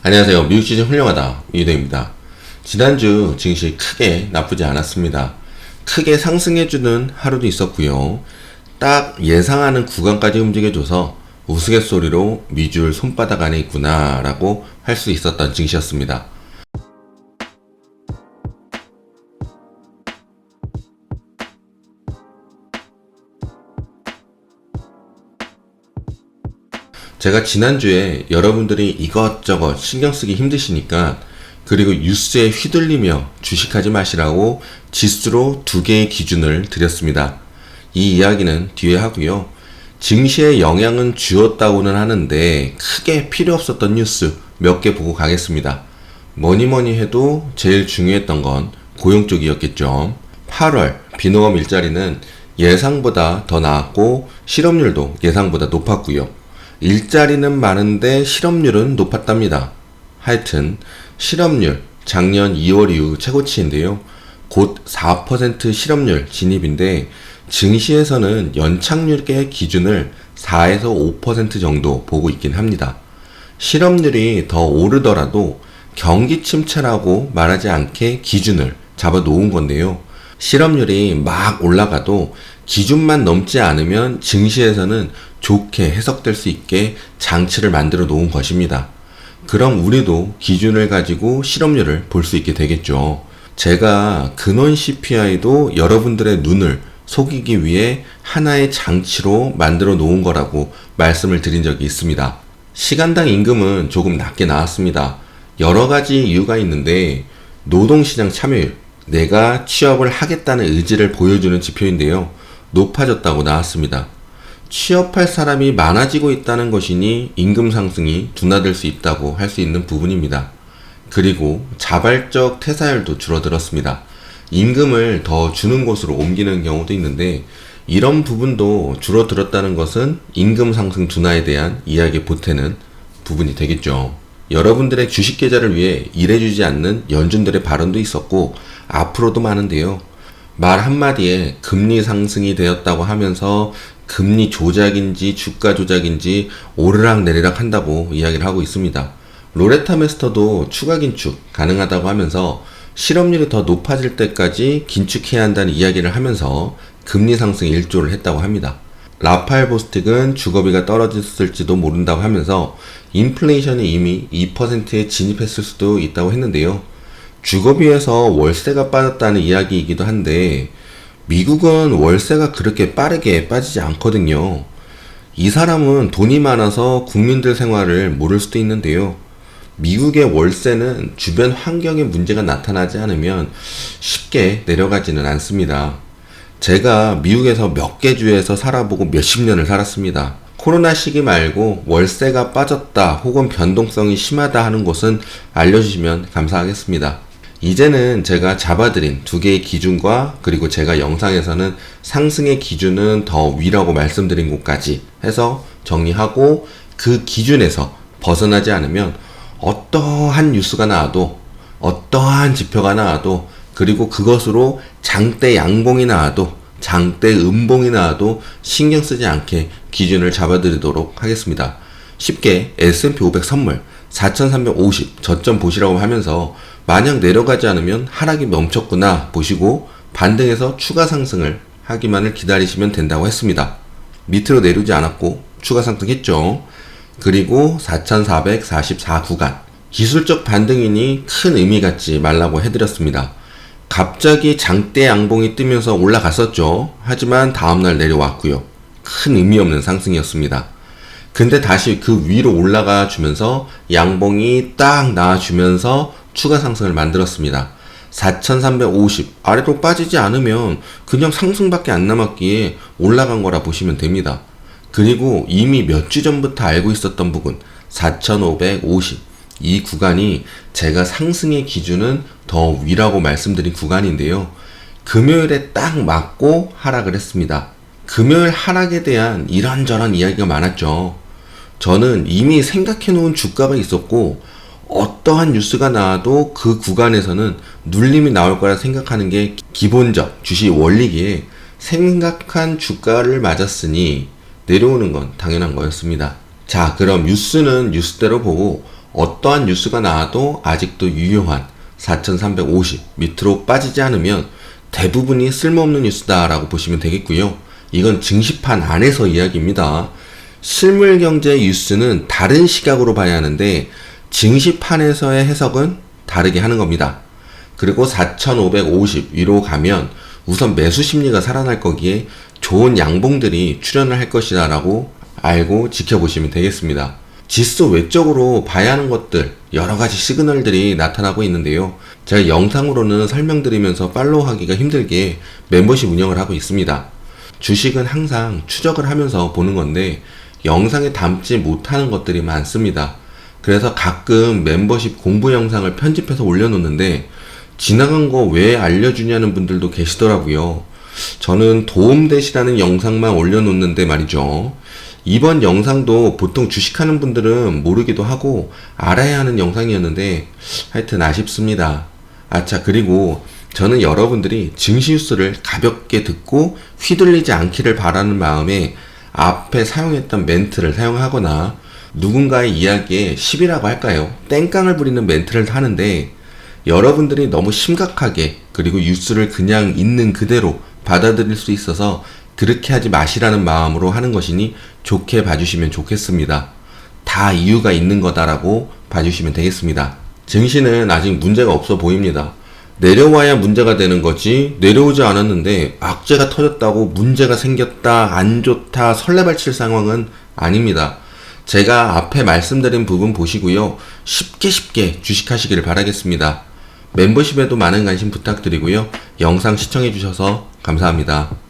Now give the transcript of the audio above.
안녕하세요. 미국 시즌 훌륭하다. 이대입니다. 지난주 증시 크게 나쁘지 않았습니다. 크게 상승해주는 하루도 있었고요. 딱 예상하는 구간까지 움직여줘서 우스갯소리로 미줄 손바닥 안에 있구나 라고 할 수 있었던 증시였습니다. 제가 지난주에 여러분들이 이것저것 신경쓰기 힘드시니까, 그리고 뉴스에 휘둘리며 주식하지 마시라고 지수로 2개의 기준을 드렸습니다. 이 이야기는 뒤에 하고요. 증시에 영향은 주었다고는 하는데 크게 필요 없었던 뉴스 몇 개 보고 가겠습니다. 뭐니 해도 제일 중요했던 건 고용 쪽이었겠죠. 8월 비농업 일자리는 예상보다 더 나았고 실업률도 예상보다 높았고요. 일자리는 많은데 실업률은 높았답니다. 하여튼 실업률 작년 2월 이후 최고치인데요. 곧 4% 실업률 진입인데 증시에서는 연착륙의 기준을 4에서 5% 정도 보고 있긴 합니다. 실업률이 더 오르더라도 경기 침체라고 말하지 않게 기준을 잡아 놓은 건데요. 실업률이 막 올라가도 기준만 넘지 않으면 증시에서는 좋게 해석될 수 있게 장치를 만들어 놓은 것입니다. 그럼 우리도 기준을 가지고 실업률을 볼 수 있게 되겠죠. 제가 근원 CPI도 여러분들의 눈을 속이기 위해 하나의 장치로 만들어 놓은 거라고 말씀을 드린 적이 있습니다. 시간당 임금은 조금 낮게 나왔습니다. 여러 가지 이유가 있는데 노동시장 참여율, 내가 취업을 하겠다는 의지를 보여주는 지표인데요. 높아졌다고 나왔습니다. 취업할 사람이 많아지고 있다는 것이니 임금 상승이 둔화될 수 있다고 할 수 있는 부분입니다. 그리고 자발적 퇴사율도 줄어들었습니다. 임금을 더 주는 곳으로 옮기는 경우도 있는데 이런 부분도 줄어들었다는 것은 임금 상승 둔화에 대한 이야기에 보태는 부분이 되겠죠. 여러분들의 주식 계좌를 위해 일해주지 않는 연준들의 발언도 있었고 앞으로도 많은데요. 말 한마디에 금리 상승이 되었다고 하면서 금리 조작인지 주가 조작인지 오르락 내리락 한다고 이야기를 하고 있습니다. 로레타 메스터도 추가 긴축 가능하다고 하면서 실업률이 더 높아질 때까지 긴축해야 한다는 이야기를 하면서 금리 상승 일조를 했다고 합니다. 라파엘 보스틱은 주거비가 떨어졌을지도 모른다고 하면서 인플레이션이 이미 2%에 진입했을 수도 있다고 했는데요. 주거비에서 월세가 빠졌다는 이야기이기도 한데 미국은 월세가 그렇게 빠르게 빠지지 않거든요. 이 사람은 돈이 많아서 국민들 생활을 모를 수도 있는데요. 미국의 월세는 주변 환경에 문제가 나타나지 않으면 쉽게 내려가지는 않습니다. 제가 미국에서 몇 개 주에서 살아보고 몇십 년을 살았습니다. 코로나 시기 말고 월세가 빠졌다 혹은 변동성이 심하다 하는 곳은 알려주시면 감사하겠습니다. 이제는 제가 잡아드린 2개의 기준과 그리고 제가 영상에서는 상승의 기준은 더 위라고 말씀드린 곳까지 해서 정리하고 그 기준에서 벗어나지 않으면 어떠한 뉴스가 나와도 어떠한 지표가 나와도 그리고 그것으로 장대 양봉이 나와도 장대 음봉이 나와도 신경 쓰지 않게 기준을 잡아드리도록 하겠습니다. 쉽게 S&P 500 선물 4350 저점 보시라고 하면서 만약 내려가지 않으면 하락이 멈췄구나 보시고 반등해서 추가 상승을 하기만을 기다리시면 된다고 했습니다. 밑으로 내려오지 않았고 추가 상승했죠. 그리고 4444 구간 기술적 반등이니 큰 의미 갖지 말라고 해드렸습니다. 갑자기 장대 양봉이 뜨면서 올라갔었죠. 하지만 다음날 내려왔고요. 큰 의미 없는 상승이었습니다. 근데 다시 그 위로 올라가 주면서 양봉이 딱 나와주면서 추가 상승을 만들었습니다. 4350 아래로 빠지지 않으면 그냥 상승밖에 안 남았기에 올라간 거라 보시면 됩니다. 그리고 이미 몇 주 전부터 알고 있었던 부분 4550 이 구간이 제가 상승의 기준은 더 위라고 말씀드린 구간인데요. 금요일에 딱 맞고 하락을 했습니다. 금요일 하락에 대한 이런저런 이야기가 많았죠. 저는 이미 생각해 놓은 주가가 있었고 어떠한 뉴스가 나와도 그 구간에서는 눌림이 나올 거라 생각하는 게 기본적 주식 원리기에 생각한 주가를 맞았으니 내려오는 건 당연한 거였습니다. 자, 그럼 뉴스는 뉴스대로 보고 어떠한 뉴스가 나와도 아직도 유효한 4350 밑으로 빠지지 않으면 대부분이 쓸모없는 뉴스다라고 보시면 되겠고요. 이건 증시판 안에서 이야기입니다. 실물경제 뉴스는 다른 시각으로 봐야 하는데 증시판에서의 해석은 다르게 하는 겁니다. 그리고 4550 위로 가면 우선 매수 심리가 살아날 거기에 좋은 양봉들이 출현을 할 것이다 라고 알고 지켜보시면 되겠습니다. 지수 외적으로 봐야 하는 것들 여러가지 시그널들이 나타나고 있는데요. 제가 영상으로는 설명드리면서 팔로우하기가 힘들게 멤버십 운영을 하고 있습니다. 주식은 항상 추적을 하면서 보는 건데 영상에 담지 못하는 것들이 많습니다. 그래서 가끔 멤버십 공부 영상을 편집해서 올려놓는데 지나간 거 왜 알려주냐는 분들도 계시더라고요. 저는 도움되시라는 영상만 올려놓는데 말이죠. 이번 영상도 보통 주식하는 분들은 모르기도 하고 알아야 하는 영상이었는데 하여튼 아쉽습니다. 아차, 그리고 저는 여러분들이 증시 뉴스를 가볍게 듣고 휘둘리지 않기를 바라는 마음에 앞에 사용했던 멘트를 사용하거나 누군가의 이야기에 시비라고 할까요? 땡깡을 부리는 멘트를 하는데 여러분들이 너무 심각하게 그리고 뉴스를 그냥 있는 그대로 받아들일 수 있어서 그렇게 하지 마시라는 마음으로 하는 것이니 좋게 봐주시면 좋겠습니다. 다 이유가 있는 거다라고 봐주시면 되겠습니다. 증시는 아직 문제가 없어 보입니다. 내려와야 문제가 되는 거지 내려오지 않았는데 악재가 터졌다고 문제가 생겼다, 안 좋다, 설레발칠 상황은 아닙니다. 제가 앞에 말씀드린 부분 보시고요. 쉽게 주식하시기를 바라겠습니다. 멤버십에도 많은 관심 부탁드리고요. 영상 시청해주셔서 감사합니다.